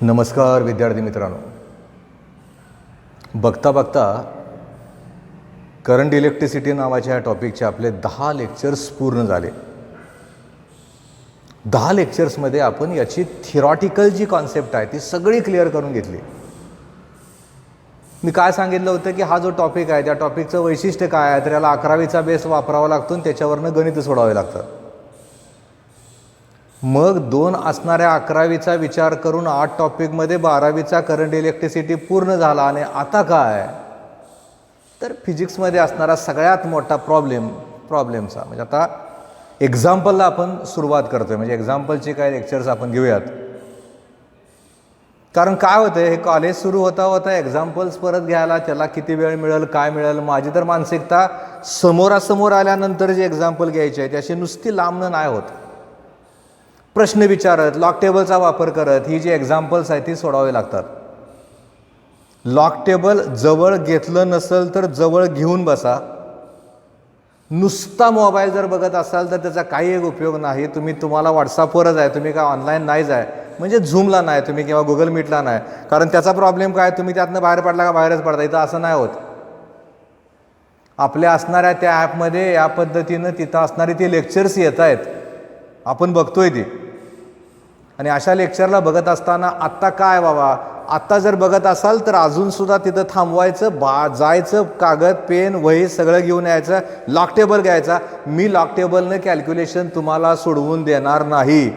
नमस्कार विद्यार्थी मित्रांनो, बघता बघता करंट इलेक्ट्रिसिटी नावाच्या या टॉपिकचे आपले 10 लेक्चर्स पूर्ण झाले. 10 लेक्चर्समध्ये आपण याची थिअरॉटिकल जी कॉन्सेप्ट आहे ती सगळी क्लिअर करून घेतली. मी काय सांगितलं होतं की हा जो टॉपिक आहे त्या टॉपिकचं वैशिष्ट्य काय आहे तर याला 11वीचा बेस वापरावा लागतो आणि त्याच्यावरनं गणित सोडवावे लागतात. मग 2 असणाऱ्या 11वीचा विचार करून 8 टॉपिकमध्ये 12वीचा करंट इलेक्ट्रिसिटी पूर्ण झाला. आणि आता काय तर फिजिक्समध्ये असणारा सगळ्यात मोठा प्रॉब्लेमचा म्हणजे आता एक्झाम्पलला आपण सुरुवात करतोय. म्हणजे एक्झाम्पलचे काय लेक्चर्स आपण घेऊयात. कारण काय होतं हे कॉलेज सुरू होता एक्झाम्पल्स परत घ्यायला त्याला किती वेळ मिळेल काय मिळेल. माझी तर मानसिकता समोरासमोर आल्यानंतर जे एक्झाम्पल घ्यायचे आहे त्याशी नुसती लांबणं नाही होत. प्रश्न विचारत लॉग टेबलचा वापर करत ही जी एक्झाम्पल्स आहेत ती सोडवावी लागतात. लॉग टेबल जवळ घेतलं नसेल तर जवळ घेऊन बसा. नुसता मोबाईल जर बघत असाल तर त्याचा काही एक उपयोग नाही. तुम्हाला व्हॉट्सअपवरच आहे, तुम्ही काय ऑनलाईन नाहीच आहे. म्हणजे झूमला नाही तुम्ही किंवा गुगल मीटला नाही. कारण त्याचा प्रॉब्लेम काय तुम्ही त्यातनं बाहेर पडला का बाहेरच पडता. इथं असं नाही होत. आपल्या असणाऱ्या त्या ॲपमध्ये या पद्धतीनं तिथं असणारी ती लेक्चर्स येत आहेत, आपण बघतोय ती. आणि अशा लेक्चरला बघत असताना आत्ता काय बाबा आत्ता जर बघत असाल तर अजूनसुद्धा तिथं थांबवायचं, जायचं, कागद पेन वही सगळं घेऊन यायचं, लॉग टेबल घ्यायचा. मी लॉग टेबलनं कॅल्क्युलेशन तुम्हाला सोडवून देणार नाही.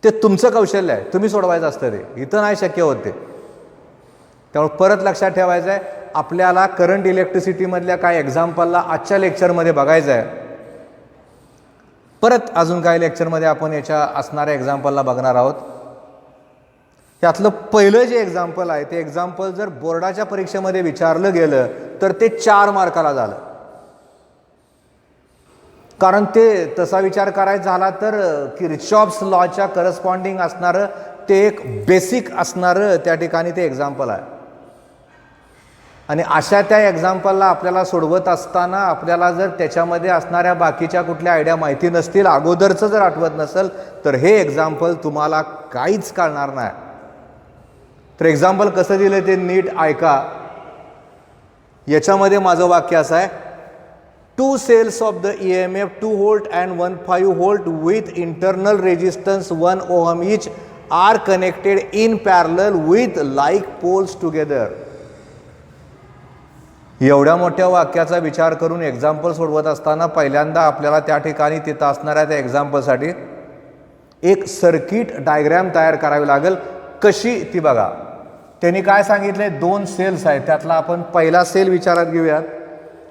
ते तुमचं कौशल्य आहे, तुम्ही सोडवायचं असतं. ते इथं नाही शक्य होत. ते त्यामुळे परत लक्षात ठेवायचं आहे आपल्याला करंट इलेक्ट्रिसिटीमधल्या काय एक्झाम्पलला आजच्या लेक्चरमध्ये बघायचं आहे. परत अजून काही लेक्चरमध्ये आपण याच्या असणाऱ्या एक्झाम्पलला बघणार आहोत. त्यातलं पहिलं जे एक्झाम्पल आहे ते एक्झाम्पल जर बोर्डाच्या परीक्षेमध्ये विचारलं गेलं तर ते 4 मार्काला झालं. कारण ते तसा विचार करायचा झाला तर किर्चॉफ्स लॉच्या करस्पॉन्डिंग असणारं ते एक बेसिक असणारं त्या ठिकाणी ते एक्झाम्पल आहे. आणि अशा त्या एक्झाम्पलला आपल्याला सोडवत असताना आपल्याला जर त्याच्यामध्ये असणाऱ्या बाकीच्या कुठल्या आयडिया माहिती नसतील, अगोदरचं जर आठवत नसेल तर हे एक्झाम्पल तुम्हाला काहीच कळणार नाही. तर एक्झाम्पल कसं दिलं ते नीट ऐका. याच्यामध्ये माझं वाक्य असं आहे, 2 cells of the EMF 2 volt and 1.5 volt with internal resistance 1 ohm each are connected in parallel with like poles together. एवढ्या मोठ्या वाक्याचा विचार करून एक्झाम्पल सोडवत असताना पहिल्यांदा आपल्याला त्या ठिकाणी तिथं असणाऱ्या त्या एक्झाम्पलसाठी एक सर्किट डायग्रॅम तयार करावी लागेल. कशी ती बघा. त्यांनी काय सांगितले 2 सेल्स आहेत, त्यातला आपण पहिला सेल विचारात घेऊयात.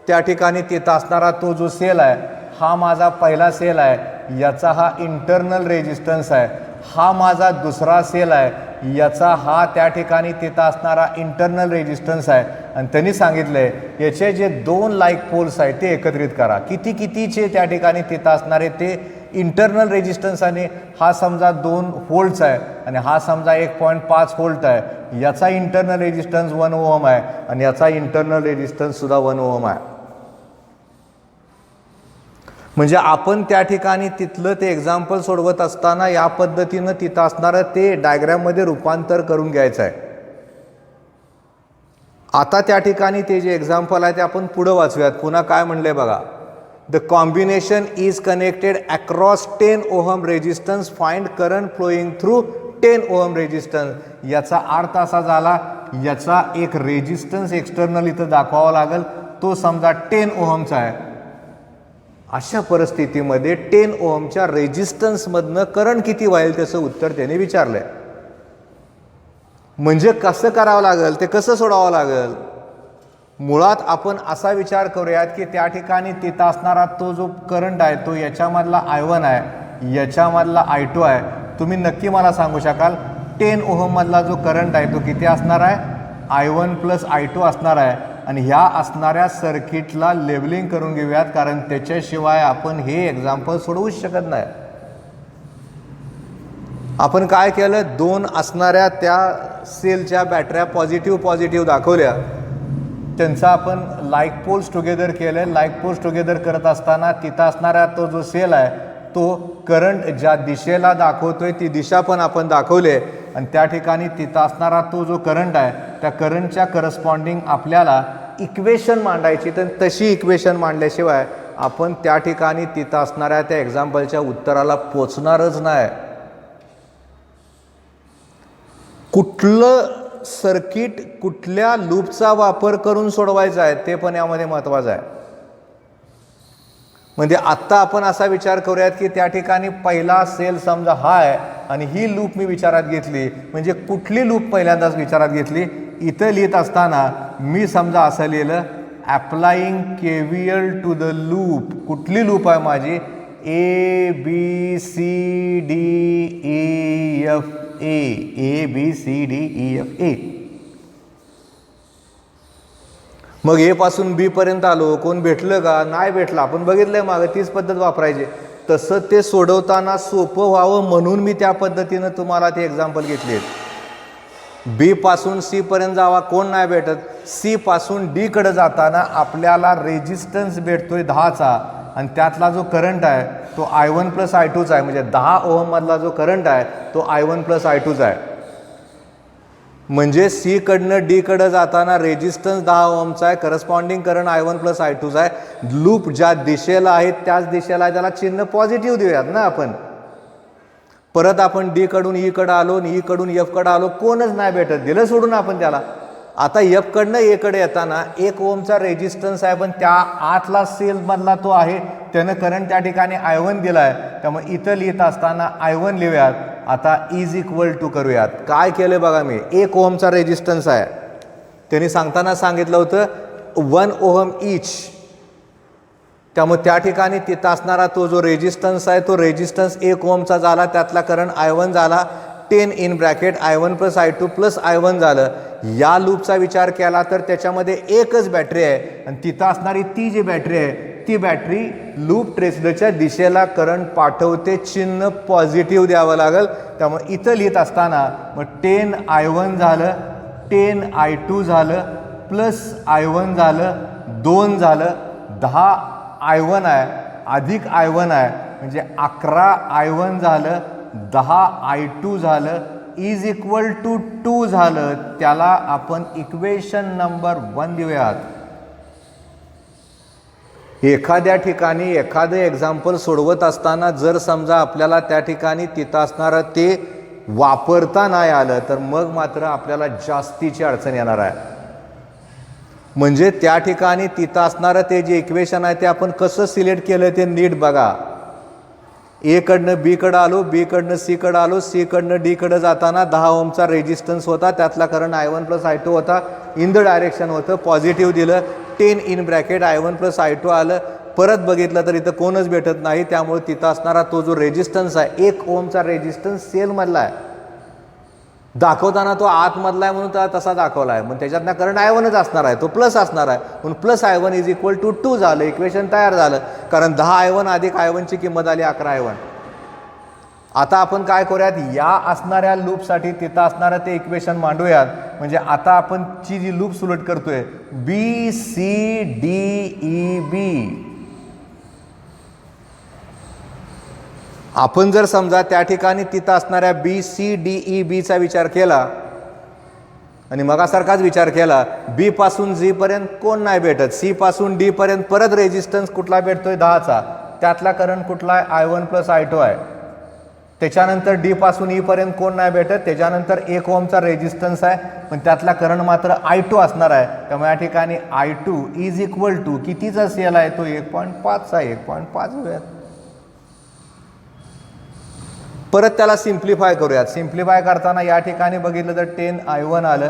त्या ठिकाणी तिथं असणारा तो जो सेल आहे हा माझा पहिला सेल आहे, याचा हा इंटरनल रेजिस्टन्स आहे. हा माझा दुसरा सेल आहे, याचा हा त्या ठिकाणी तिथं असणारा इंटरनल रेजिस्टन्स आहे. आणि त्यांनी सांगितलंय याचे जे 2 लाईक पोल्स आहेत ते एकत्रित करा. कितीचे त्या ठिकाणी तिथं असणारे ते इंटरनल रेजिस्टन्स. आणि हा समजा 2 व्होल्ट्स आहे आणि हा समजा 1.5 व्होल्ट आहे. याचा इंटरनल रेजिस्टन्स 1 ओहम आहे आणि याचा इंटरनल रेजिस्टन्स सुद्धा 1 ओहम आहे. म्हणजे आपण त्या ठिकाणी तिथलं ते एक्झाम्पल सोडवत असताना या पद्धतीनं तिथं असणारं ते डायग्रॅममध्ये रूपांतर करून घ्यायचं आहे. आता त्या ठिकाणी ते जे एक्झाम्पल आहे ते आपण पुढं वाचूयात. पुन्हा काय म्हणलंय बघा. The combination is connected across 10 ohm resistance. Find current flowing through 10 ohm resistance. याचा अर्थ असा झाला याचा एक रेजिस्टन्स एक्सटर्नल इथं दाखवावा लागेल. तो समजा 10 ओहमचा आहे. अशा परिस्थितीमध्ये 10 ओहमच्या रेजिस्टन्समधनं करंट किती वाहेल त्याचं उत्तर त्याने विचारलंय. म्हणजे कसं करावं लागेल ते कसं सोडावं लागेल. मुळात आपण असा विचार करूयात की त्या ठिकाणी तिथं असणारा तो जो करंट आहे तो याच्यामधला I1 आहे, याच्यामधला I2 आहे. तुम्ही नक्की मला सांगू शकाल 10 ओहममधला जो करंट आहे तो किती असणार आहे. I1 + I2 असणार आहे. आणि ह्या असणाऱ्या सर्किटला लेबलिंग करून घेऊयात कारण त्याच्याशिवाय आपण हे एक्झाम्पल सोडवूच शकत नाही. आपण काय केलं 2 असणाऱ्या त्या सेलच्या बॅटऱ्या पॉझिटिव्ह दाखवल्या. त्यांचा आपण लाईक पोल्स टुगेदर केले. लाईक पोल्स टुगेदर करत असताना तिथं असणारा तो जो सेल आहे तो करंट ज्या दिशेला दाखवतोय ती दिशा पण आपण दाखवले. आणि त्या ठिकाणी तिथं असणारा तो जो करंट आहे त्या करंटच्या करस्पॉन्डिंग आपल्याला इक्वेशन मांडायची, तर तशी इक्वेशन मांडल्याशिवाय आपण त्या ठिकाणी तिथं असणाऱ्या त्या एक्झाम्पलच्या उत्तराला पोचणारच नाही. कुठलं सर्किट कुठल्या लूपचा वापर करून सोडवायचं आहे ते पण यामध्ये महत्त्वाचं आहे. म्हणजे आत्ता आपण असा विचार करूयात की त्या ठिकाणी पहिला सेल समजा हा आहे आणि ही लूप मी विचारात घेतली, म्हणजे कुठली लूप पहिल्यांदाच विचारात घेतली. इथं लिहित असताना मी समजा असं लिहिलं applying KVL to the loop. कुठली लूप आहे माझी? ABCDEF ABCDEF. मग ए पासून बी पर्यंत आलो, कोण भेटलं का? नाही भेटलं. आपण बघितलंय मागं तीच पद्धत वापरायची. तसं ते सोडवताना सोपं व्हावं म्हणून मी त्या पद्धतीनं तुम्हाला ते एक्झाम्पल घेतले. बी पासून सी पर्यंत जावा, कोण नाही भेटत. सी पासून डी कडे जाताना आपल्याला रेजिस्टन्स भेटतोय 10चा आणि त्यातला जो करंट आहे तो I1 + I2 आहे. म्हणजे 10 ओहम मधला जो करंट आहे तो I1 + I2 आहे. म्हणजे सी कडनं डी कडे जाताना रेजिस्टन्स 10 ओहमचा आहे, करस्पॉन्डिंग करंट I1 + I2 आहे. लूप ज्या दिशेला आहे त्याच दिशेला त्याला चिन्ह पॉझिटिव्ह देऊयात ना आपण. परत आपण डी कडून ई कडे आलो आणि ई कडून एफ कडे आलो, कोणच नाही भेटत, दिलं सोडून आपण त्याला. आता एफ कडनं ए कडे येताना 1 ओहमचा रेजिस्टन्स आहे, पण त्या आतला सेल मधला तो आहे, त्यानं करंट त्या ठिकाणी I1 दिला आहे. त्यामुळे इथं लिहित असताना I1 लिहूयात. आता = करूयात. काय केलं बघा मी, 1 ओहमचा रेजिस्टन्स आहे, त्यांनी सांगताना सांगितलं होतं 1 ओहम ईच. त्यामुळे त्या ठिकाणी तिथं असणारा तो जो रेजिस्टन्स आहे तो रेजिस्टन्स 1 ओहमचा झाला, त्यातला करंट I1 झाला 10 in bracket I1 + I2 + I1 झालं. या लूपचा विचार केला तर त्याच्यामध्ये एकच बॅटरी आहे आणि तिथं असणारी ती जी बॅटरी आहे ती बॅटरी लूप ट्रेसडच्या दिशेला करंट पाठवते, चिन्ह पॉझिटिव्ह द्यावं लागेल. त्यामुळे इथं लिहित असताना मग 10 I1 झालं, 10 I2 झालं, प्लस I1 झालं, 2 झालं, 10 I1 आहे अधिक I1 आहे, म्हणजे 11 I1 झालं, 10 I2 झालं, = 2 झालं. त्याला आपण इक्वेशन नंबर 1 देऊयात. एखाद्या ठिकाणी एखादं एक्झाम्पल सोडवत असताना जर समजा आपल्याला त्या ठिकाणी तिथं असणारं ते वापरता नाही आलं तर मग मात्र आपल्याला जास्तीची अडचण येणार आहे. म्हणजे त्या ठिकाणी तिथं असणारं ते जे इक्वेशन आहे ते आपण कसं सिलेक्ट केलं ते नीट बघा. ए कडनं बी कडं आलो, बी कडनं सी कडं आलो, सी कडनं डी कडं जाताना 10 ओहमचा रेजिस्टन्स होता, त्यातला करंट I1 + I2 होता, इन द डायरेक्शन होतं, पॉझिटिव्ह दिलं, 10 इन ब्रॅकेट I1 + I2 आलं. परत बघितलं तर इथं कोणच भेटत नाही, त्यामुळे तिथं असणारा तो जो रेजिस्टन्स आहे 1 ओहमचा रेजिस्टन्स सेलमधला आहे. दाखवताना तो आतमधला आहे म्हणून त्याला तसा दाखवला आहे, मग त्याच्यातनं करंट I1च असणार आहे, तो प्लस असणार आहे, म्हणून +I1 = 2 झालं. इक्वेशन तयार झालं, कारण 10 I1 अधिक I1 ची किंमत आली 11 I1. आता आपण काय करूयात, या असणाऱ्या लूपसाठी तिथं असणारं ते इक्वेशन मांडूयात. म्हणजे आता आपण ची जी लूप सिलेक्ट करतोय BCDEB, आपण जर समजा त्या ठिकाणी तिथं असणाऱ्या BCDEBचा विचार केला आणि मगासारखाच विचार केला, बी पासून जी पर्यंत कोण नाही भेटत, सी पासून डी पर्यंत परत रेजिस्टन्स कुठला भेटतोय 10चा, त्यातला करंट कुठला आहे I1 + I2 आहे. त्याच्यानंतर डी पासून ई पर्यंत कोण नाही भेटत, त्याच्यानंतर 1 ओहमचा रेजिस्टन्स आहे, पण त्यातला करंट मात्र I2 असणार आहे. त्यामुळे या ठिकाणी I2 = कितीचा सेल आहे तो 1.5चा, 1.5 होऊयात. परत त्याला सिम्प्लिफाय करूयात. सिम्प्लिफाय करताना या ठिकाणी बघितलं तर 10 I1 आलं,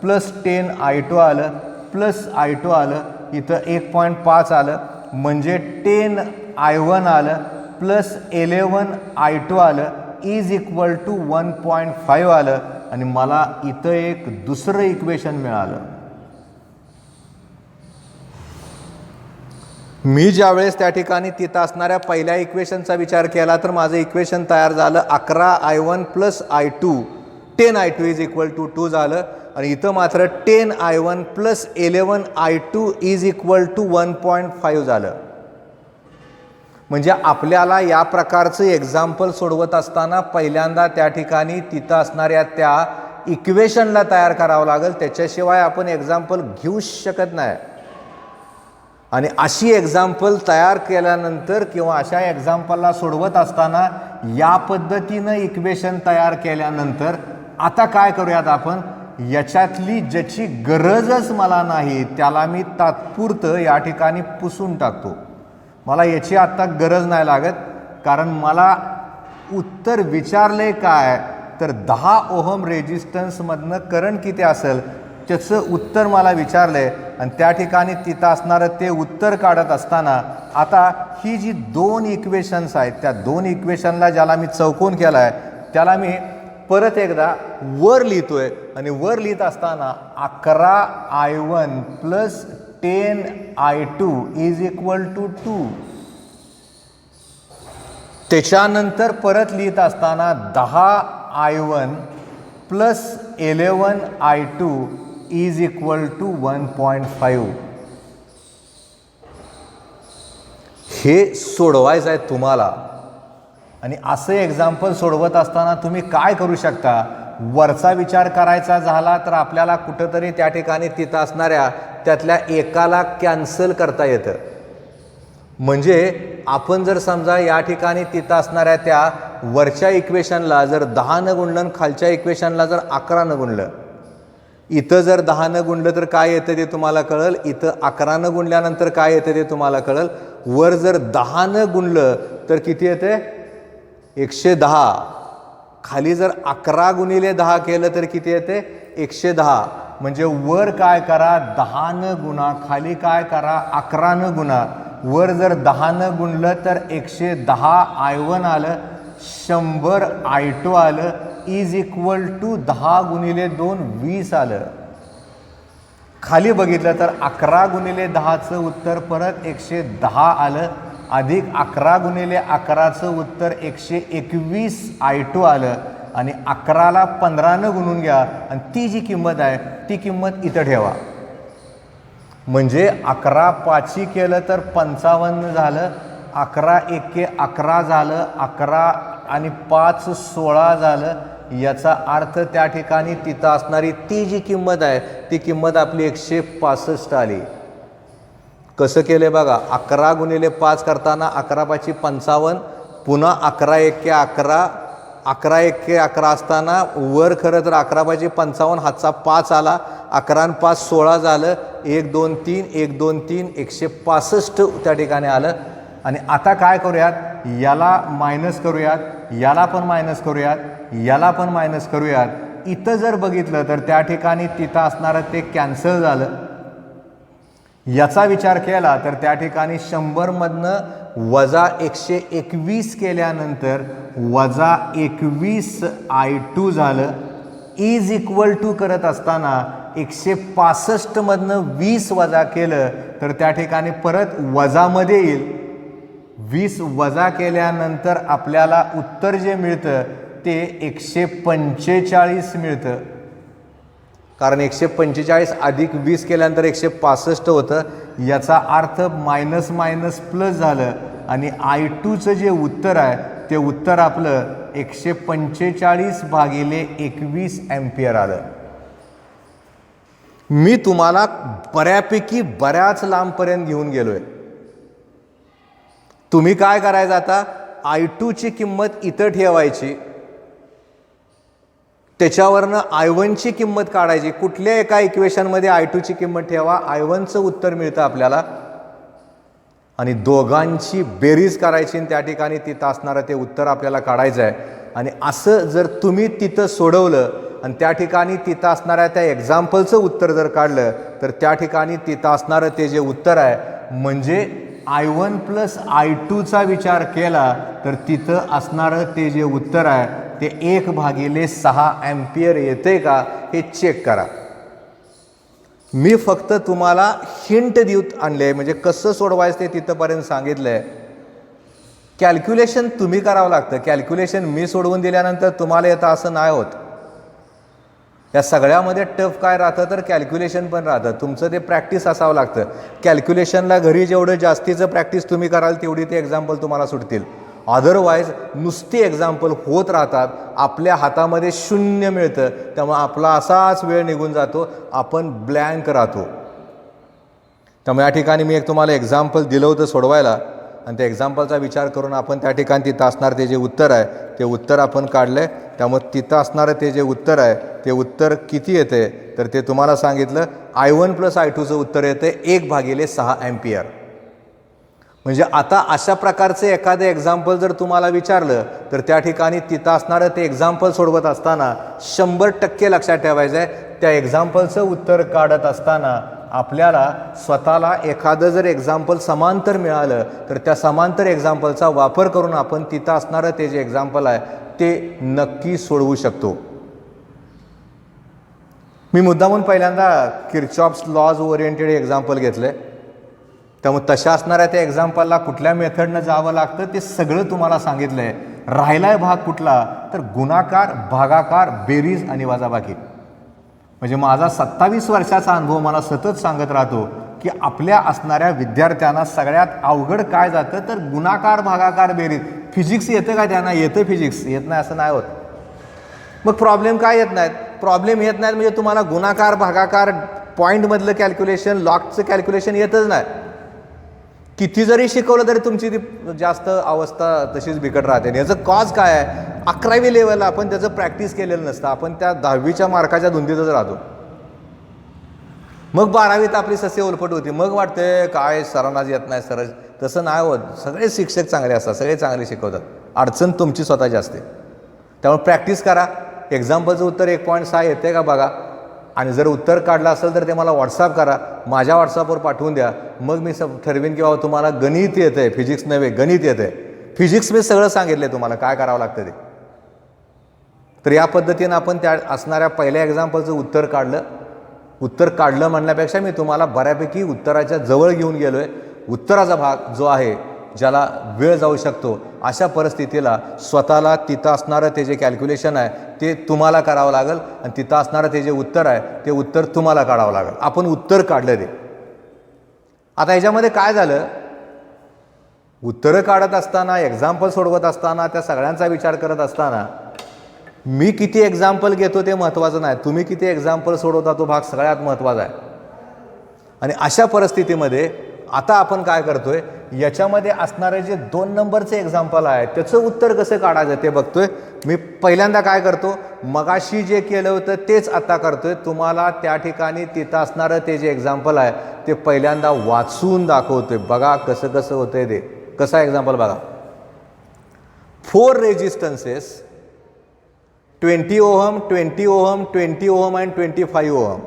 प्लस 10 I2 आलं, प्लस I2 आलं, इथं 1.5 आलं, म्हणजे 10 I1 आलं प्लस 11 I2 आलं, = 1.5 आलं. आणि मला इथं एक दुसरं इक्वेशन मिळालं. मी ज्यावेळेस त्या ठिकाणी तिथं असणाऱ्या पहिल्या इक्वेशनचा विचार केला तर माझं इक्वेशन तयार झालं 11 I1 + I2, 10 I2 = 2 झालं. आणि इथं मात्र 10 I1 + 11 I2 = 1.5 झालं. म्हणजे आपल्याला या प्रकारचं एक्झाम्पल सोडवत असताना पहिल्यांदा त्या ठिकाणी तिथं असणाऱ्या त्या इक्वेशनला तयार करावं लागेल, त्याच्याशिवाय आपण एक्झाम्पल घेऊच शकत नाही. आणि अशी एक्झाम्पल तयार केल्यानंतर किंवा अशा एक्झाम्पलला सोडवत असताना या पद्धतीनं इक्वेशन तयार केल्यानंतर आता काय करूयात आपण, याच्यातली ज्याची गरजच मला नाही त्याला मी तात्पुरतं या ठिकाणी पुसून टाकतो. मला याची आत्ता गरज नाही लागत, कारण मला उत्तर विचारले काय तर 10 ओहम रेजिस्टन्समधनं करंट किती असेल त्याचं उत्तर मला विचारलं आहे. आणि त्या ठिकाणी तिथं असणारं ते उत्तर काढत असताना आता ही जी 2 इक्वेशन्स आहेत त्या 2 इक्वेशनला ज्याला मी चौकोन केला आहे त्याला मी परत एकदा वर लिहितोय. आणि वर लिहित असताना 11I1 plus 10I2 is equal to 2. त्याच्यानंतर परत लिहित असताना 10I1 plus 11I2 is equal to 1.5. हे सोडवायचं आहे तुम्हाला. आणि असं एक्झाम्पल सोडवत असताना तुम्ही काय करू शकता, वरचा विचार करायचा झाला तर आपल्याला कुठंतरी त्या ठिकाणी तिथं असणाऱ्या त्यातल्या एकाला कॅन्सल करता येतं. म्हणजे आपण जर समजा या ठिकाणी तिथं असणाऱ्या त्या वरच्या इक्वेशनला जर 10 गुणलं, खालच्या इक्वेशनला जर 11 गुणलं, इथं जर 10 गुणलं तर काय येतं ते तुम्हाला कळेल, इथं 11 गुणल्यानंतर काय येतं ते तुम्हाला कळेल. वर जर 10 गुणलं तर किती येते 110. खाली जर 11 गुणिले 10 केलं तर किती येते 110. म्हणजे वर काय करा 10 गुणा, खाली काय करा 11 गुणा. वर जर 10 गुणलं तर 110I1 आलं, 100I2 आलं, इज इक्वल टू 10 गुणिले 2 20 आलं. खाली बघितलं तर 11 गुणिले 10चं उत्तर परत 110 आलं, अधिक 11 गुणिले 11चं उत्तर 121I2 आलं. आणि 11ला 15 गुणून घ्या आणि ती जी किंमत आहे ती किंमत इथं ठेवा. म्हणजे 11 पाची केलं तर 55 झालं, 11 एके 11 झालं, 11 आणि 5 16 झालं. याचा अर्थ त्या ठिकाणी तिथं असणारी ती जी किंमत आहे ती किंमत आपली 165 आली. कसं केलं बघा, 11 गुणिले 5 करताना 11 पाची 55, पुन्हा 11 एके 11, 11 एके 11 असताना वर खरं तर 11 पाची 55 हातचा 5 आला, 11 आणि 5 16 झालं, 1 2 3 1 2 3 165 त्या ठिकाणी आलं. आणि आता काय करूयात, याला मायनस करूयात, याला पण मायनस करूयात, याला पण मायनस करूयात. इथं जर बघितलं तर त्या ठिकाणी तिथं असणारं ते कॅन्सल झालं. याचा विचार केला तर त्या ठिकाणी 100 मधनं वजा 121 केल्यानंतर वजा 21I2 झालं, इज इक्वल टू करत असताना 165 मधनं 20 वजा केलं तर त्या ठिकाणी परत वजामध्ये येईल. 20 वजा केल्यानंतर आपल्याला उत्तर जे मिळतं ते 145 मिळतं. कारण 145 अधिक 20 केल्यानंतर 165 होतं. याचा अर्थ मायनस मायनस प्लस झालं आणि I2चं जे उत्तर आहे ते उत्तर आपलं 145 भागिले 21 अँपिअर आलं. मी तुम्हाला बऱ्यापैकी बऱ्याच लांबपर्यंत घेऊन गेलोय. तुम्ही काय करायचं आता, I2ची किंमत इथं ठेवायची, त्याच्यावरनं I1ची किंमत काढायची. कुठल्या एका इक्वेशनमध्ये I2ची किंमत ठेवा, I1चं उत्तर मिळतं आपल्याला, आणि दोघांची बेरीज करायची आणि त्या ठिकाणी तिथं असणारं ते उत्तर आपल्याला काढायचं आहे. आणि असं जर तुम्ही तिथं सोडवलं आणि त्या ठिकाणी तिथं असणाऱ्या त्या एक्झाम्पलचं उत्तर जर काढलं तर त्या ठिकाणी तिथं असणारं ते जे उत्तर आहे म्हणजे I1 प्लस I2चा विचार केला तर तिथं असणारं ते जे उत्तर आहे ते 1/6 अँपिअर येते का हे चेक करा. मी फक्त तुम्हाला हिंट देऊन आणले, म्हणजे कसं सोडवायचं ते तिथंपर्यंत सांगितलंय. कॅल्क्युलेशन तुम्ही करावं लागतं. कॅल्क्युलेशन मी सोडवून दिल्यानंतर तुम्हाला येतं असं नाही होत. या सगळ्यामध्ये टफ काय राहतं तर कॅल्क्युलेशन पण राहतं. तुमचं ते प्रॅक्टिस असावं लागतं. कॅल्क्युलेशनला घरी जेवढं जास्तीचं प्रॅक्टिस तुम्ही कराल तेवढी ते एक्झाम्पल तुम्हाला सुटतील. अदरवाईज नुसती एक्झाम्पल होत राहतात, आपल्या हातामध्ये शून्य मिळतं, त्यामुळे आपला असाच वेळ निघून जातो, आपण ब्लँक राहतो. त्यामुळे या ठिकाणी मी एक तुम्हाला एक्झाम्पल दिलं होतं सोडवायला, आणि त्या एक्झाम्पलचा विचार करून आपण त्या ठिकाणी तिथं असणार ते जे उत्तर आहे ते उत्तर आपण काढलं आहे. त्यामुळे तिथं असणारं ते जे उत्तर आहे ते उत्तर किती येते तर ते तुम्हाला सांगितलं I1 + I2चं उत्तर येते 1/6 एम्पियर. म्हणजे आता अशा प्रकारचे एखादं एक्झाम्पल जर तुम्हाला विचारलं तर त्या ठिकाणी तिथं असणारं ते एक्झाम्पल सोडवत असताना 100% लक्षात ठेवायचं आहे, त्या एक्झाम्पलचं उत्तर काढत असताना आपल्याला स्वतःला एखादं जर एक्झाम्पल समांतर मिळालं तर त्या समांतर एक्झाम्पलचा वापर करून आपण तिथं असणारं ते जे एक्झाम्पल आहे ते नक्की सोडवू शकतो. मी मुद्दामून पहिल्यांदा किर्चॉफ्स लॉज ओरिएंटेड एक्झाम्पल घेतले, त्यामुळे तशा असणाऱ्या त्या एक्झाम्पलला कुठल्या मेथडनं जावं लागतं ते सगळं तुम्हाला सांगितलं आहे. राहिलाय भाग कुठला तर गुणाकार, भागाकार, बेरीज आणि वजाबाकी. म्हणजे माझा 27 वर्षाचा अनुभव मला सतत सांगत राहतो की आपल्या असणाऱ्या विद्यार्थ्यांना सगळ्यात अवघड काय जातं तर गुणाकार, भागाकार, बेरीज. फिजिक्स येतं का त्यांना? येतं फिजिक्स, येत नाही असं नाही होत. मग प्रॉब्लेम काय येत नाहीत? प्रॉब्लेम येत नाहीत म्हणजे तुम्हाला गुणाकार, भागाकार, पॉईंटमधलं कॅल्क्युलेशन, लॉगचं कॅल्क्युलेशन येतच नाही. किती जरी शिकवलं तरी तुमची ती जास्त अवस्था तशीच बिकट राहते. याचं कॉज काय आहे? 11वी लेवलला आपण त्याचं प्रॅक्टिस केलेलं नसतं, आपण त्या 10वीच्या मार्काच्या धुंदीतच राहतो. मग 12वीत आपली सस्य उलपट होती, मग वाटते काय सरांनाच येत नाही सर. तसं नाही होत. सगळे शिक्षक चांगले असतात, सगळे चांगले शिकवतात, अडचण तुमची स्वतःची असते. त्यामुळे प्रॅक्टिस करा. एक्झाम्पलचं उत्तर 1.6 येते का बघा, आणि जर उत्तर काढलं असेल तर ते मला व्हॉट्सअप करा, माझ्या व्हॉट्सअपवर पाठवून द्या. मग मी ठरवीन की बाबा तुम्हाला गणित येतं आहे, फिजिक्स नव्हे गणित येतं आहे. फिजिक्स मी सगळं सांगितलं आहे तुम्हाला काय करावं लागतं ते. तर या पद्धतीनं आपण त्या असणाऱ्या पहिल्या एक्झाम्पलचं उत्तर काढलं. उत्तर काढलं म्हणण्यापेक्षा मी तुम्हाला बऱ्यापैकी उत्तराच्या जवळ घेऊन गेलो आहे. उत्तराचा भाग जो आहे ज्याला वेळ जाऊ शकतो अशा परिस्थितीला स्वतःला तिथं असणारं ते जे कॅल्क्युलेशन आहे ते तुम्हाला करावं लागेल, आणि तिथं असणारं ते जे उत्तर आहे ते उत्तर तुम्हाला काढावं लागेल. आपण उत्तर काढलं ते. आता ह्याच्यामध्ये काय झालं, उत्तरं काढत असताना, एक्झाम्पल सोडवत असताना, त्या सगळ्यांचा विचार करत असताना मी किती एक्झाम्पल घेतो ते महत्त्वाचं नाही, तुम्ही किती एक्झाम्पल सोडवता तो भाग सगळ्यात महत्त्वाचा आहे. आणि अशा परिस्थितीमध्ये आता आपण काय करतोय, याच्यामध्ये असणारे जे 2 नंबरचे एक्झाम्पल आहे त्याचं उत्तर कसं काढायचं ते बघतोय. मी पहिल्यांदा काय करतो, मगाशी जे केलं होतं तेच आता करतोय. तुम्हाला त्या ठिकाणी तिथं असणारं ते जे एक्झाम्पल आहे ते पहिल्यांदा वाचून दाखवतोय. बघा कसं कसं होतंय ते. कसा एक्झाम्पल बघा. 4 resistances 20 ohm, 20 ohm, 20 ohm and 25 ohm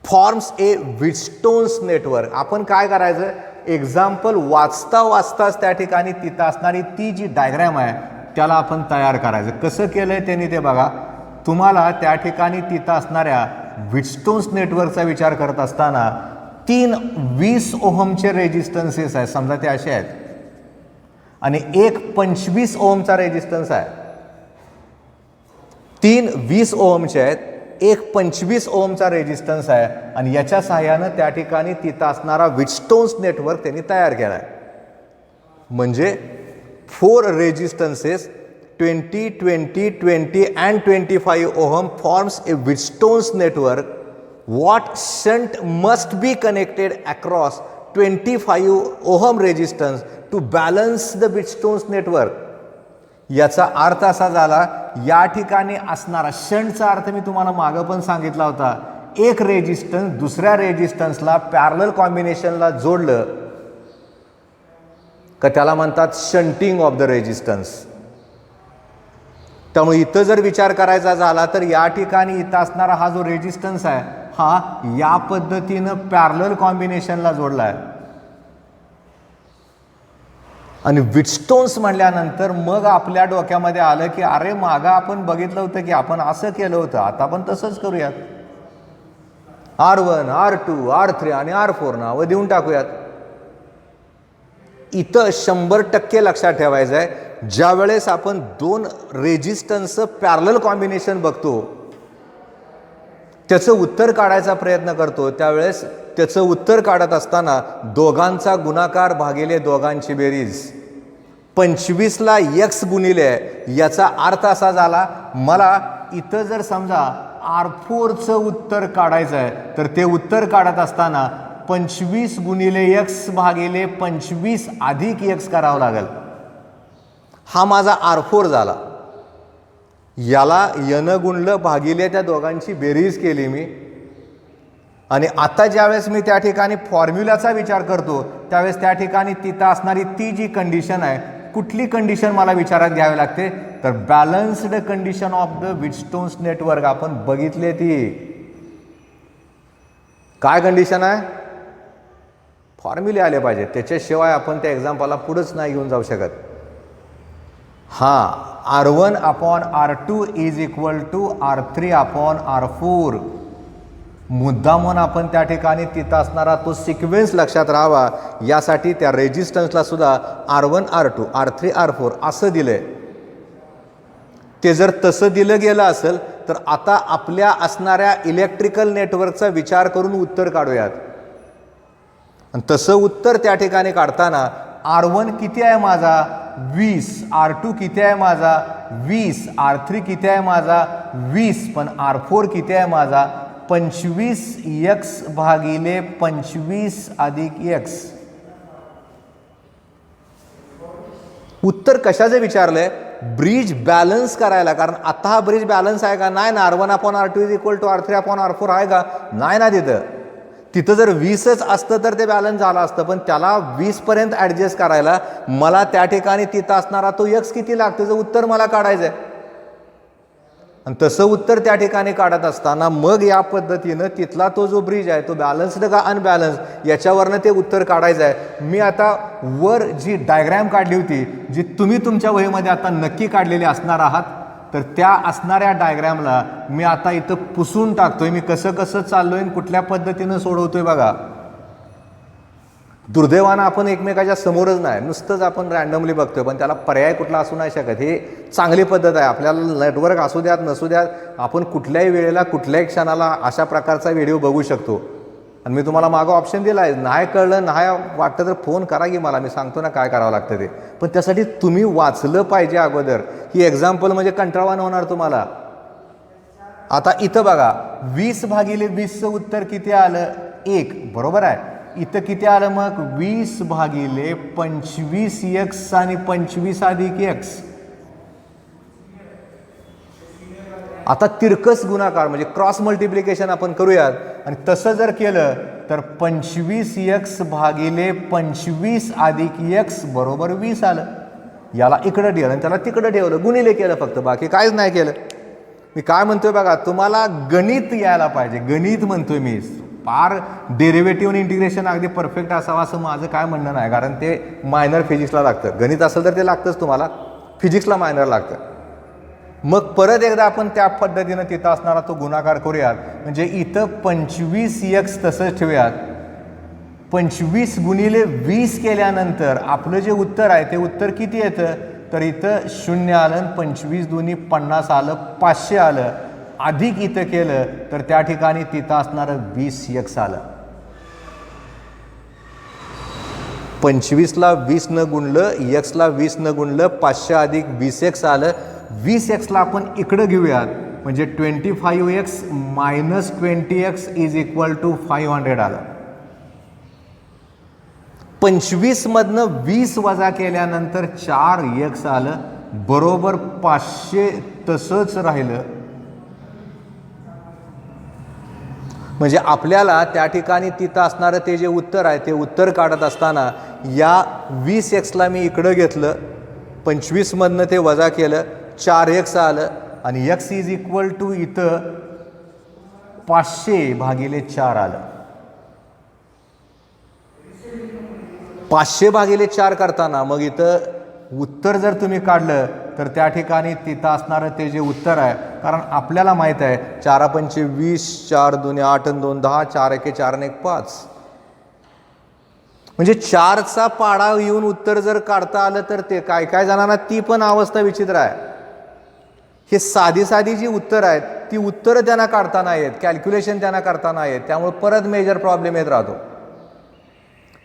forms a Wheatstone's network. आपण काय करायचं, एक्झाम्पल वाचता वाचताच त्या ठिकाणी तिथं असणारी ती जी डायग्रॅम आहे त्याला आपण तयार करायचं. कसं केलंय त्यांनी ते बघा. तुम्हाला त्या ठिकाणी तिथं असणाऱ्या व्हीटस्टोन्स नेटवर्कचा विचार करत असताना 3 20 ओहमचे रेजिस्टन्सेस आहेत, समजा ते असे आहेत, आणि एक 25 ओहमचा रेजिस्टन्स आहे. 3 20 ओहमचे आहेत, एक 25 ओहमचा रेजिस्टन्स आहे, आणि याच्या सहाय्यानं त्या ठिकाणी तिथं असणारा व्हीटस्टोन्स नेटवर्क त्यांनी तयार केला आहे. म्हणजे 4 resistances 20, 20, 20 and 25 ohm forms a Wheatstone's network. What shunt must be connected across 25 ohm resistance to balance the Wheatstone's network? याचा अर्थ असा झाला, या ठिकाणी असणारा शंटचा अर्थ मी तुम्हाला मागं पण सांगितला होता. एक रेजिस्टन्स दुसऱ्या रेजिस्टन्सला पॅरलल कॉम्बिनेशनला जोडलं का त्याला म्हणतात शंटिंग ऑफ द रेजिस्टन्स. त्यामुळे इथं जर विचार करायचा झाला तर या ठिकाणी इथं असणारा हा जो रेजिस्टन्स आहे हा या पद्धतीनं पॅरलल कॉम्बिनेशनला जोडला आहे. आणि व्हीटस्टोन्स म्हणल्यानंतर मग आपल्या डोक्यामध्ये आलं की अरे मागं आपण बघितलं होतं की आपण असं केलं होतं, आता आपण तसंच करूयात. R1, R2, R3 आणि R4 नावं देऊन टाकूयात. इथं 100% लक्षात ठेवायचं आहे, ज्या वेळेस आपण दोन रेजिस्टन्सचं पॅरलल कॉम्बिनेशन बघतो, त्याचं उत्तर काढायचा प्रयत्न करतो, त्यावेळेस त्याचं उत्तर काढत असताना दोघांचा गुणाकार भागिले दोघांची बेरीज 25ला x गुणिले, याचा अर्थ असा झाला, मला इथं जर समजा R4चं उत्तर काढायचं आहे तर ते उत्तर काढत असताना 25 गुणिले x भागिले 25 अधिक x करावं लागेल. हा माझा R4 झाला. याला n गुणलं भागिले त्या दोघांची बेरीज केली मी. आणि आता ज्यावेळेस मी त्या ठिकाणी फॉर्म्युलाचा विचार करतो त्यावेळेस त्या ठिकाणी तिथं असणारी ती जी कंडिशन आहे, कुठली कंडिशन मला विचारात घ्यावी लागते, तर balanced condition of the Wheatstone's network आपण बघितले. ती काय कंडिशन आहे? फॉर्म्युले आले पाहिजे, त्याच्याशिवाय आपण त्या एक्झाम्पलला पुढेच नाही घेऊन जाऊ शकत. हां, R1 upon R2 is equal to R3 upon R4. मुद्दा म्हणून आपण त्या ठिकाणी तिथं असणारा तो सिक्वेन्स लक्षात राहावा यासाठी त्या रेजिस्टन्सला सुद्धा R1 R2 R3 R4 असं दिलंय. ते जर तसं दिलं गेलं असेल तर आता आपल्या असणाऱ्या इलेक्ट्रिकल नेटवर्कचा विचार करून उत्तर काढूयात. आणि तसं उत्तर त्या ठिकाणी काढताना R1 किती आहे माझा? 20. R2 किती आहे माझा? 20. R3 किती आहे माझा? 20. पण R4 किती आहे माझा? 25x भागिले 25 अधिक x. उत्तर कशाचं विचारलंय? ब्रिज बॅलन्स करायला. कारण आता हा ब्रिज बॅलन्स आहे का? नाही ना. R1 upon R2 is equal to R3 upon R4 आहे का? नाही ना. तिथं जर 20च असतं तर ते बॅलन्स झालं असतं, पण त्याला 20 पर्यंत ॲडजस्ट करायला मला त्या ठिकाणी तिथं असणारा तो x किती लागतो त्याचं उत्तर मला काढायचं आहे. आणि तसं उत्तर त्या ठिकाणी काढत असताना मग या पद्धतीनं तिथला तो जो ब्रिज आहे तो बॅलन्स्ड का अनबॅलन्स याच्यावरनं ते उत्तर काढायचं आहे. मी आता वर जी डायग्रॅम काढली होती, जी तुम्ही तुमच्या वहीमध्ये आता नक्की काढलेली असणार आहात, तर त्या असणाऱ्या डायग्रॅमला मी आता इथं पुसून टाकतोय. मी कसं कसं चाललोय आणि कुठल्या पद्धतीनं सोडवतोय बघा. दुर्दैवानं आपण एकमेकाच्या समोरच नाही, नुसतंच आपण रँडमली बघतोय, पण त्याला पर्याय कुठला असू नाही शकत. हे चांगली पद्धत आहे. आपल्याला नेटवर्क असू द्यात नसू द्यात, आपण कुठल्याही वेळेला कुठल्याही क्षणाला अशा प्रकारचा व्हिडिओ बघू शकतो. आणि मी तुम्हाला मागं ऑप्शन दिला आहे, नाही कळलं नाही वाटतं तर फोन करा की मला, मी सांगतो ना काय करावं लागतं ते. पण त्यासाठी तुम्ही वाचलं पाहिजे अगोदर. ही एक्झाम्पल म्हणजे कंटाळवाणं होणार तुम्हाला. आता इथं बघा, 20 भागिले 20चं उत्तर किती आलं? 1. बरोबर आहे. इथं किती आलं मग? 20 भागिले 25x आणि 25 अधिक x. आता तिरकस गुणाकार म्हणजे क्रॉस मल्टिप्लिकेशन आपण करूयात. आणि तसं जर केलं तर 25x भागिले 25 अधिक x बरोबर 20 आलं. याला इकडं ठेवलं आणि त्याला तिकडं ठेवलं, गुणिले केलं फक्त, बाकी काहीच नाही केलं. मी काय म्हणतोय बघा, तुम्हाला गणित यायला पाहिजे. गणित म्हणतोय मी, फार डेरिव्हेटिव्ह आणि इंटिग्रेशन अगदी परफेक्ट असावं असं माझं काय म्हणणं नाही, कारण ते मायनर फिजिक्सला लागतं. गणित असेल तर ते लागतंच तुम्हाला, फिजिक्सला मायनर लागतं. मग परत एकदा आपण त्या पद्धतीनं तिथं असणारा तो गुणाकार करूयात. म्हणजे इथं 25x तसंच ठेवूयात. 25 गुणिले 20 केल्यानंतर आपलं जे उत्तर आहे ते उत्तर किती येतं? तर इथं 0 आलं, 25 दुनी 50 आलं, 500 आलं. अधिक इथं केलं तर त्या ठिकाणी तिथं असणारं 20x आलं. 25ला 20 न गुणलं, xला 20 न गुणलं, 500 अधिक 20x आलं. 20xला आपण इकडं घेऊयात, म्हणजे 25x minus 20x is equal to 500 आलं. 25 मधनं 20 वजा केल्यानंतर 4x आलं, बरोबर 500 तसंच राहिलं. म्हणजे आपल्याला त्या ठिकाणी तिथं असणारं ते जे उत्तर आहे ते उत्तर काढत असताना या 20xला मी इकडं घेतलं, 25 मधनं ते वजा केलं, 4x आलं आणि x इज इक्वल टू इथं 500 भागिले 4 आलं. 500 भागिले 4 करताना मग इथं उत्तर जर तुम्ही काढलं तर त्या ठिकाणी तिथं असणारं ते जे उत्तर आहे, कारण आपल्याला माहीत आहे 4 पंचे 20, 4 दुने 8 आणि 2 10, 4 एके 4 आणि 1 5. म्हणजे 4चा पाडा येऊन उत्तर जर काढता आलं तर ते काय काय जणांना ती पण अवस्था विचित्र आहे. हे साधी साधी जी उत्तर आहेत ती उत्तरं त्यांना काढता नाही येत, कॅल्क्युलेशन त्यांना करता नाही येत, त्यामुळे परत मेजर प्रॉब्लेम येत राहतो.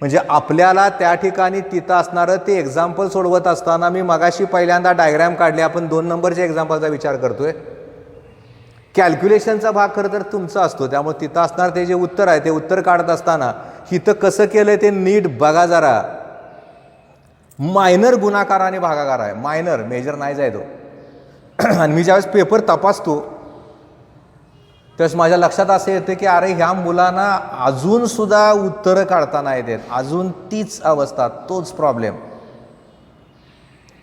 म्हणजे आपल्याला त्या ठिकाणी तिथं असणारं ते एक्झाम्पल सोडवत असताना मी मगाशी पहिल्यांदा डायग्रॅम काढले, आपण 2 नंबरच्या एक्झाम्पलचा विचार करतोय. कॅल्क्युलेशनचा भाग खरं तर तुमचा असतो, त्यामुळे तिथं असणार ते जे उत्तर आहे ते उत्तर काढत असताना इथं कसं केलंय ते नीट बघा जरा. मायनर गुणाकाराने भागाकार आहे, मायनर, मेजर नाही जाय तो. आणि मी ज्यावेळेस पेपर तपासतो त्यावेळेस माझ्या लक्षात असं येतं की अरे ह्या मुलांना अजून सुद्धा उत्तरं काढता नाही येत, अजून तीच अवस्था, तोच प्रॉब्लेम,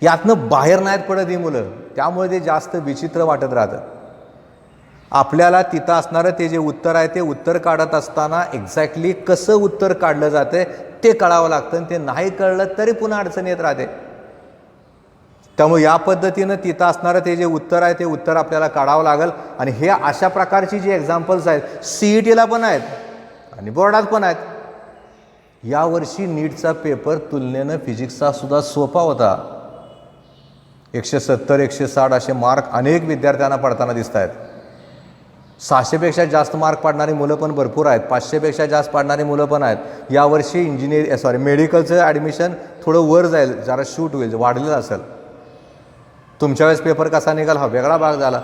यातनं बाहेर नाहीत पडत ही मुलं, त्यामुळे ते जास्त विचित्र वाटत राहतं. आपल्याला तिथं असणारं ते जे उत्तर आहे ते उत्तर काढत असताना एक्झॅक्टली कसं उत्तर काढलं जाते ते कळावं लागतं, आणि ते नाही कळलं तरी पुन्हा अडचण येत राहते. त्यामुळे या पद्धतीनं तिथं असणारं ते जे उत्तर आहे ते उत्तर आपल्याला काढावं लागेल. आणि हे अशा प्रकारची जी एक्झाम्पल्स आहेत CETला पण आहेत आणि बोर्डात पण आहेत. यावर्षी नीटचा पेपर तुलनेनं फिजिक्सचा सुद्धा सोपा होता. 170 160 असे मार्क अनेक विद्यार्थ्यांना पडताना दिसत आहेत. 600पेक्षा जास्त मार्क पाडणारी मुलं पण भरपूर आहेत, 500पेक्षा जास्त पाडणारी मुलं पण आहेत. यावर्षी मेडिकलचं ॲडमिशन थोडं वर जाईल, जरा शूट होईल, वाढलेलं असेल. तुमच्या वेळेस पेपर कसा निघाला हा वेगळा भाग झाला.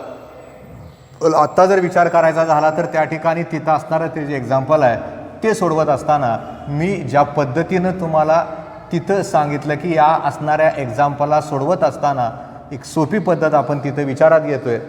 आत्ता जर विचार करायचा झाला तर त्या ठिकाणी तिथं असणारं ते जे एक्झाम्पल आहे ते सोडवत असताना मी ज्या पद्धतीनं तुम्हाला तिथं सांगितलं की या असणाऱ्या एक्झाम्पलला सोडवत असताना एक सोपी पद्धत आपण तिथं विचारात घेतोय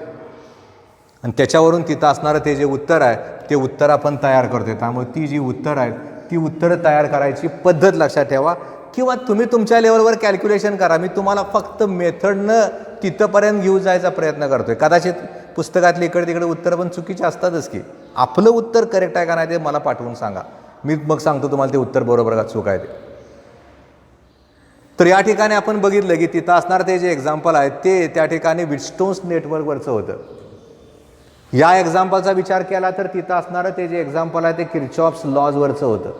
आणि त्याच्यावरून तिथं असणारं ते जे उत्तर आहे ते उत्तर आपण तयार करतोय. त्यामुळे ती जी उत्तर आहेत ती उत्तरं तयार करायची पद्धत लक्षात ठेवा, किंवा तुम्ही तुमच्या लेवलवर कॅल्क्युलेशन करा. मी तुम्हाला फक्त मेथडनं तिथंपर्यंत घेऊन जायचा प्रयत्न करतोय. कदाचित पुस्तकातली इकडे तिकडे उत्तर पण चुकीची असतातच की, आपलं उत्तर करेक्ट आहे का नाही ते मला पाठवून सांगा, मी मग सांगतो तुम्हाला ते उत्तर बरोबर का चूक आहे ते. तर या ठिकाणी आपण बघितलं की तिथं असणार ते जे एक्झाम्पल आहे ते त्या ठिकाणी व्हीटस्टोन्स नेटवर्कवरचं होतं. या एक्झाम्पलचा विचार केला तर तिथं असणारं ते जे एक्झाम्पल आहे ते किर्चॉफ्स लॉजवरचं होतं.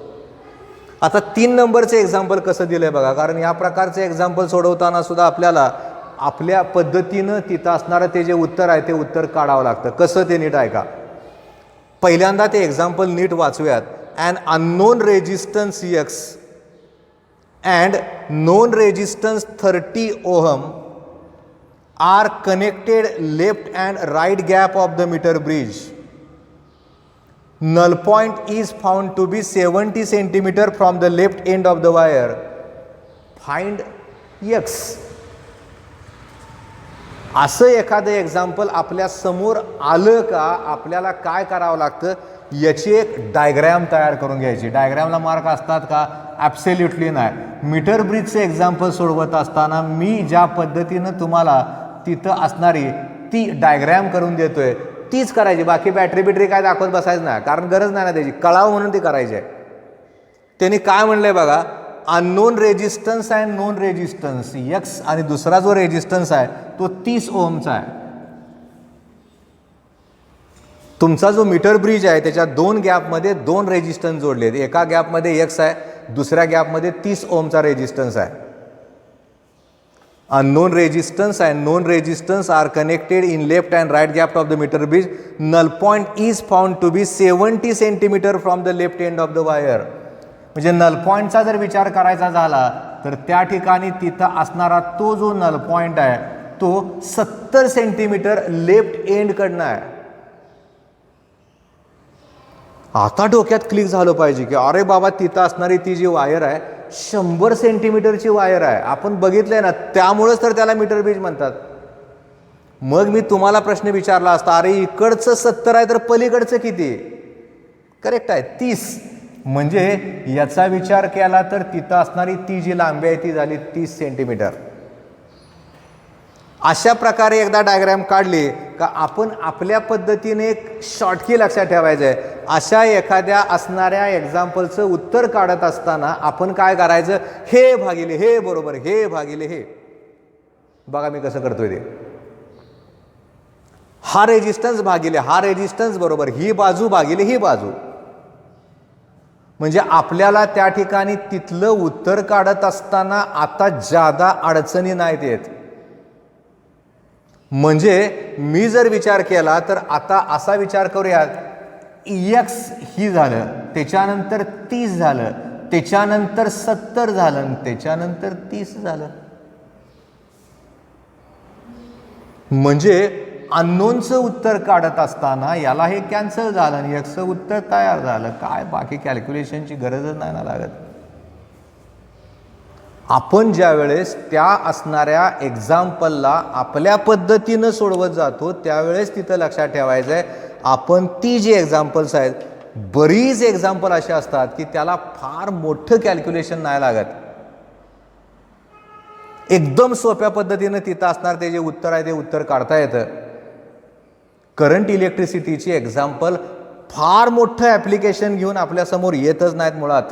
आता 3 नंबरचे एक्झाम्पल कसं दिलं आहे बघा, कारण या प्रकारचे एक्झाम्पल सोडवताना सुद्धा आपल्याला आपल्या पद्धतीनं तिथं असणारं ते जे उत्तर आहे ते उत्तर काढावं लागतं. कसं ते नीट ऐका. पहिल्यांदा ते एक्झाम्पल नीट वाचूयात. An unknown resistance X and known resistance 30 ohm are connected left and right gap of the meter bridge. Null point is found to be 70 centimeter from the left end of the wire. Find X. असं एखादं example आपल्या समोर आलं का आपल्याला काय करावं लागतं याची एक डायग्रॅम तयार करून घ्यायची. डायग्रॅमला मार्क असतात का? ॲब्सोल्युटली नाही. मीटर ब्रिजचं एक्झाम्पल सोडवत असताना मी ज्या पद्धतीनं तुम्हाला तिथं असणारी ती डायग्रॅम करून देतोय तीच करायची. बाकी बॅटरी बिटरी काय दाखवत बसायचं नाही, कारण गरज नाही ना त्याची, कळावं म्हणून ती करायची आहे. त्यांनी काय म्हणलंय बघा, unknown resistance and known resistance X आणि दुसरा जो रेजिस्टन्स आहे तो 30 ओहमचा आहे. तुमचा जो मीटर ब्रिज आहे त्याच्या 2 गॅपमध्ये 2 रेजिस्टन्स जोडले आहेत. एका गॅपमध्ये X आहे, दुसऱ्या गॅपमध्ये 30 ओहमचा रेजिस्टन्स आहे. Unknown resistance and known resistance are connected in left and right gap of the meter bridge. Null point is found to be 70 centimeter from the left end of the wire. म्हणजे null पॉईंटचा जर विचार करायचा झाला तर त्या ठिकाणी तिथं असणारा तो जो नल पॉईंट आहे तो 70 सेंटीमीटर लेफ्ट एंड कडनं आहे. आता डोक्यात क्लिक झालं पाहिजे की अरे बाबा तिथं असणारी ती जी वायर आहे 100 सेंटीमीटरची वायर आहे. आपण बघितलंय ना, त्यामुळेच तर त्याला मीटर ब्रिज म्हणतात. मग मी तुम्हाला प्रश्न विचारला असता, अरे इकडचं 70 आहे तर पलीकडचं किती? करेक्ट आहे 30. म्हणजे याचा विचार केला तर तिथं असणारी ती जी लांबी आहे ती झाली 30 सेंटीमीटर. अशा प्रकारे एकदा डायग्रॅम काढली का आपण आपल्या पद्धतीने एक शॉर्टकी लक्षात ठेवायचं आहे. अशा एखाद्या असणाऱ्या एक्झाम्पलचं उत्तर काढत असताना आपण काय करायचं, हे भागिले हे बरोबर हे भागिले हे. बघा मी कसं करतोय ते. हा रेजिस्टन्स भागिले हा रेजिस्टन्स बरोबर ही बाजू भागिले ही बाजू. म्हणजे आपल्याला त्या ठिकाणी तिथलं उत्तर काढत असताना आता जादा अडचणी नाहीत येत. म्हणजे मी जर विचार केला तर आता असा विचार करूयात, x ही झालं, त्याच्यानंतर 30 झालं, त्याच्यानंतर 70 झालं, त्याच्यानंतर 30 झालं. म्हणजे अननोनचं उत्तर काढत असताना याला हे कॅन्सल झालं आणि एक्सचं उत्तर तयार झालं. काय बाकी कॅल्क्युलेशनची गरजच नाही ना लागत. आपण ज्या वेळेस त्या असणाऱ्या एक्झाम्पलला आपल्या पद्धतीनं सोडवत जातो त्यावेळेस तिथं लक्षात ठेवायचं आहे, आपण ती जी एक्झाम्पल्स आहेत, बरीच एक्झाम्पल असे असतात की त्याला फार मोठं कॅल्क्युलेशन नाही लागत. एकदम सोप्या पद्धतीनं तिथं असणार ते जे उत्तर आहे ते उत्तर काढता येतं. करंट इलेक्ट्रिसिटीची एक्झाम्पल फार मोठं ॲप्लिकेशन घेऊन आपल्यासमोर येतच नाहीत मुळात.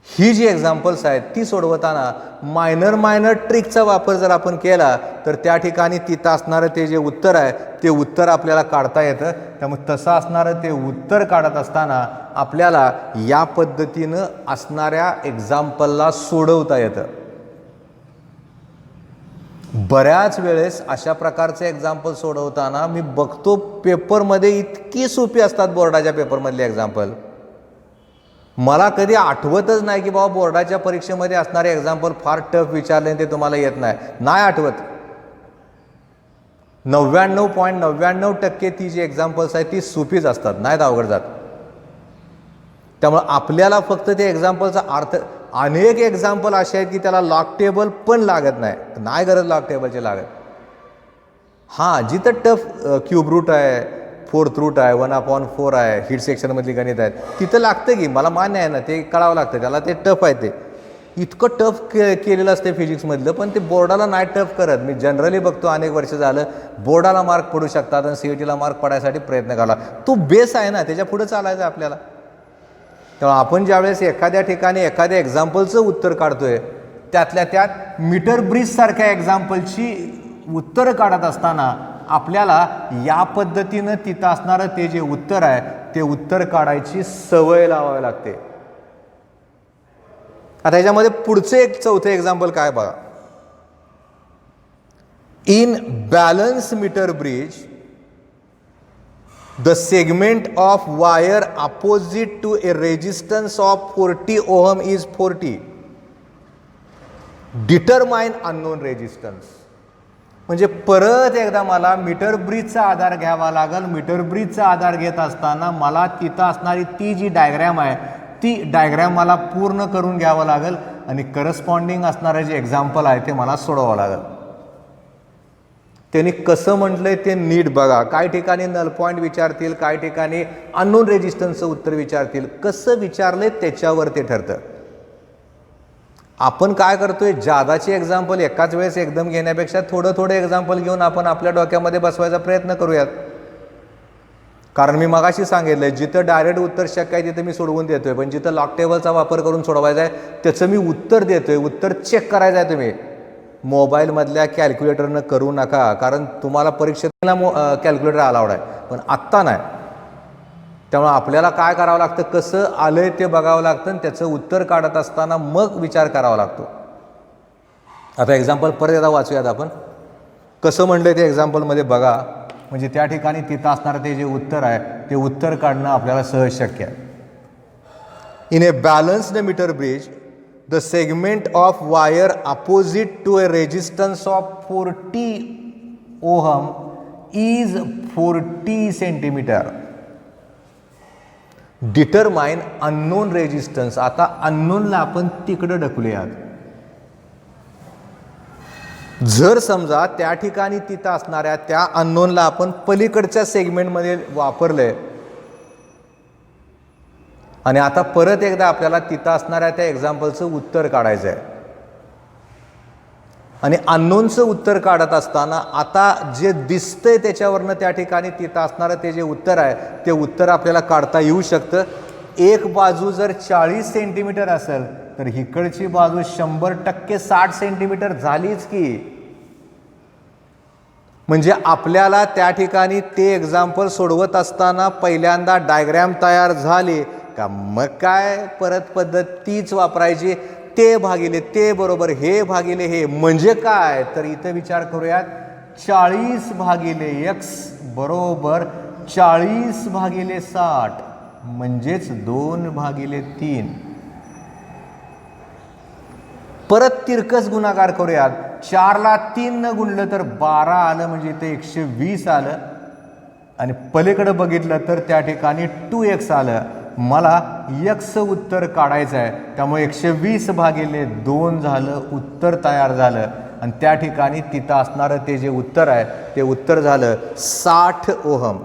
ही जी एक्झाम्पल्स आहेत ती सोडवताना मायनर ट्रिकचा वापर जर आपण केला तर त्या ठिकाणी तिथं असणारं ते जे उत्तर आहे ते उत्तर आपल्याला काढता येतं. त्यामुळे तसं असणारं ते उत्तर काढत असताना आपल्याला या पद्धतीनं असणाऱ्या एक्झाम्पलला सोडवता येतं. बऱ्याच वेळेस अशा प्रकारचे एक्झाम्पल सोडवताना मी बघतो पेपरमध्ये इतकी सोपी असतात बोर्डाच्या पेपरमधली एक्झाम्पल. मला कधी आठवतच नाही की बाबा बोर्डाच्या परीक्षेमध्ये असणारे एक्झाम्पल फार टफ विचारले ते तुम्हाला येत नाही आठवत. 99.99% ती जी एक्झाम्पल्स आहेत ती सोपीच असतात, नाहीत अवघड जात. त्यामुळे आपल्याला फक्त ते एक्झाम्पलचा अर्थ, अनेक एक्झाम्पल असे आहेत की त्याला लॉक टेबल पण लागत नाही गरज लॉक टेबलची लागत. हां, जिथं टफ क्यूब रूट आहे, फोर्थ रूट आहे, 1/4 आहे, हिट सेक्शनमधली गणित आहेत, तिथं लागतं की मला मान्य आहे ना, ते कळावं लागतं, त्याला ते टफ आहे. ते इतकं टफ केलेलं असते फिजिक्समधलं, पण ते बोर्डाला नाही टफ करत. मी जनरली बघतो अनेक वर्ष झालं बोर्डाला मार्क पडू शकतात आणि CETला मार्क पडायसाठी प्रयत्न करावा. तो बेस आहे ना, त्याच्या पुढे चालायचं आपल्याला. तेव्हा आपण ज्यावेळेस एखाद्या ठिकाणी एखाद्या एक्झाम्पलचं उत्तर काढतोय, त्यातल्या त्यात मीटर ब्रिज सारख्या एक्झाम्पलची उत्तर काढत असताना आपल्याला या पद्धतीनं तिथं असणारं ते जे उत्तर आहे ते उत्तर काढायची सवय लावावी लागते. आता ह्याच्यामध्ये पुढचं एक चौथं एक्झाम्पल काय बघा. In balance meter bridge the segment of wire opposite to a resistance of 40 ohm is 40. Determine unknown resistance. म्हणजे परत एकदा मला मीटर ब्रिजचा आधार घ्यावा लागेल. मीटर ब्रिजचा आधार घेत असताना मला तिथं असणारी ती जी डायग्रॅम आहे ती डायग्रॅम मला पूर्ण करून घ्यावं लागेल आणि करस्पॉन्डिंग असणारं जे एक्झाम्पल आहे ते मला सोडवावं लागेल. त्यांनी कसं म्हटलंय ते नीट बघा. काही ठिकाणी नल पॉईंट विचारतील, काही ठिकाणी अननोन रेजिस्टन्सचं उत्तर विचारतील. कसं विचारलंय त्याच्यावर ते ठरतं. आपण काय करतोय, जादाची एक्झाम्पल एकाच वेळेस एकदम घेण्यापेक्षा थोडं एक्झाम्पल घेऊन आपण आपल्या डोक्यामध्ये बसवायचा प्रयत्न करूयात. कारण मी मगाशी सांगितलंय जिथं डायरेक्ट उत्तर शक्य आहे तिथं मी सोडवून देतोय, पण जिथं लॉक टेबलचा वापर करून सोडवायचा आहे त्याचं मी उत्तर देतोय. उत्तर चेक करायचं आहे तुम्ही मोबाईलमधल्या कॅल्क्युलेटरनं करू नका, कारण तुम्हाला परीक्षेला कॅल्क्युलेटर अलाउड आहे पण आत्ता नाही. त्यामुळे आपल्याला काय करावं लागतं, कसं आलंय ते बघावं लागतं आणि त्याचं उत्तर काढत असताना मग विचार करावा लागतो. आता एक्झाम्पल परत एकदा वाचूयात आपण. कसं म्हणलंय ते एक्झाम्पलमध्ये बघा, म्हणजे त्या ठिकाणी तिथं असणारं ते जे उत्तर आहे ते उत्तर काढणं आपल्याला सहज शक्य आहे. In a balanced meter bridge the segment of wire opposite to a resistance of 40 ohm is 40 centimeter. Determine unknown resistance. आता अननोनला आपण तिकडं ढकलूयात. जर समजा त्या ठिकाणी तिथं असणाऱ्या त्या अननोनला आपण पलीकडच्या सेगमेंटमध्ये वापरले आणि आता परत एकदा आपल्याला तिथं असणाऱ्या त्या एक्झाम्पलचं उत्तर काढायचं आहे. आणि अननोनचं उत्तर काढत असताना आता जे दिसतंय त्याच्यावरनं त्या ठिकाणी तिथं असणारं ते जे उत्तर आहे ते उत्तर आपल्याला काढता येऊ शकतं. एक बाजू जर 40 सेंटीमीटर असेल तर हिकडची बाजू 100% 60 सेंटीमीटर झालीच की. म्हणजे आपल्याला त्या ठिकाणी ते एक्झाम्पल सोडवत असताना पहिल्यांदा डायग्रॅम तयार झाली का मग काय परत पद्धत तीच वापरायची. ते भागिले ते बरोबर हे भागिले हे म्हणजे काय, तर इथं विचार करूयात. 40 भागिले x बरोबर 40 भागिले 60 म्हणजेच 2 भागिले 3. परत तिरकस गुणाकार करूयात. 4 ला 3 न गुणलं तर 12 आलं, म्हणजे इथे 120 आलं. आणि पलीकडे बघितलं तर त्या ठिकाणी 2x आलं. मला x उत्तर काढायचं आहे, त्यामुळे 120 भागिले 2 झालं, उत्तर तयार झालं. आणि त्या ठिकाणी तिथं असणारं ते जे उत्तर आहे ते उत्तर झालं 60 ओहम.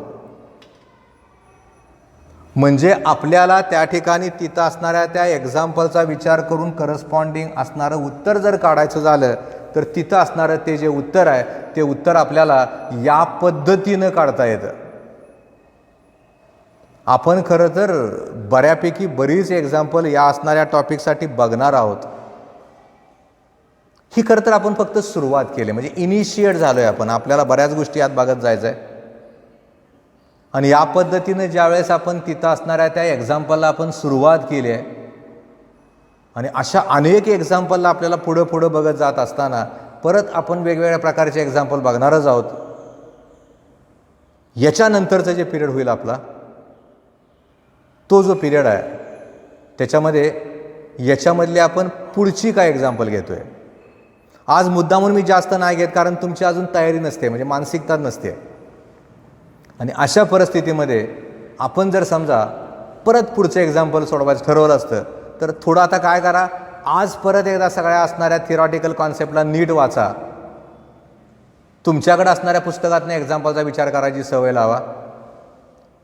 म्हणजे आपल्याला त्या ठिकाणी तिथं असणाऱ्या त्या एक्झाम्पलचा विचार करून करस्पॉन्डिंग असणारं उत्तर जर काढायचं झालं तर तिथं असणारं ते जे उत्तर आहे ते उत्तर आपल्याला या पद्धतीनं काढता येतं. आपण खरं तर बऱ्यापैकी बरीच एक्झाम्पल या असणाऱ्या टॉपिकसाठी बघणार आहोत. ही खरं तर आपण फक्त सुरुवात केली, म्हणजे इनिशिएट झालो आहे आपण. आपल्याला बऱ्याच गोष्टी यात बघत जायचं आहे. आणि या पद्धतीनं ज्यावेळेस आपण तिथं असणाऱ्या त्या एक्झाम्पलला आपण सुरुवात केली आहे आणि अशा अनेक एक्झाम्पलला आपल्याला पुढं पुढं बघत जात असताना परत आपण वेगवेगळ्या प्रकारचे एक्झाम्पल बघणारच आहोत. याच्यानंतरचं जे पिरियड होईल आपला, तो जो पिरियड आहे त्याच्यामध्ये याच्यामधले आपण पुढची काय एक्झाम्पल घेतोय. आज मुद्दामून मी जास्त नाही घेत, कारण तुमची अजून तयारी नसते, म्हणजे मानसिकता नसते. आणि अशा परिस्थितीमध्ये आपण जर समजा परत पुढचं एक्झाम्पल सोडवायचं ठरवलं असतं तर थोडं आता काय करा, आज परत एकदा सगळ्या असणाऱ्या थिअरॉटिकल कॉन्सेप्टला नीट वाचा. तुमच्याकडे असणाऱ्या पुस्तकातनं एक्झाम्पलचा विचार करायची सवय लावा.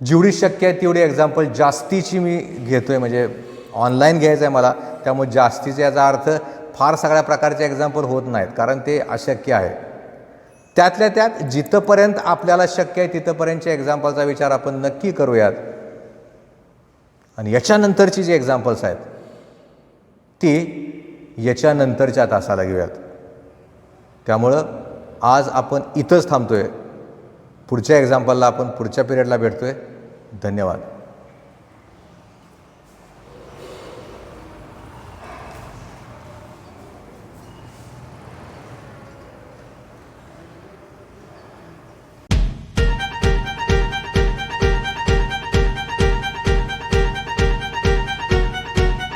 जेवढी शक्य आहे तेवढी एक्झाम्पल जास्तीची मी घेतोय, म्हणजे ऑनलाईन घ्यायचं आहे मला, त्यामुळे जास्तीचे याचा अर्थ फार सगळ्या प्रकारचे एक्झाम्पल होत नाहीत, कारण ते अशक्य आहे. त्यातल्या त्यात जिथंपर्यंत आपल्याला शक्य आहे तिथंपर्यंतच्या एक्झाम्पलचा विचार आपण नक्की करूयात. आणि याच्यानंतरची जी एक्झाम्पल्स आहेत ती याच्यानंतरच्या तासाला घेऊयात. त्यामुळं आज आपण इथंच थांबतोय. पुढच्या एक्झाम्पलला आपण पुढच्या पिरियडला भेटतोय. धन्यवाद.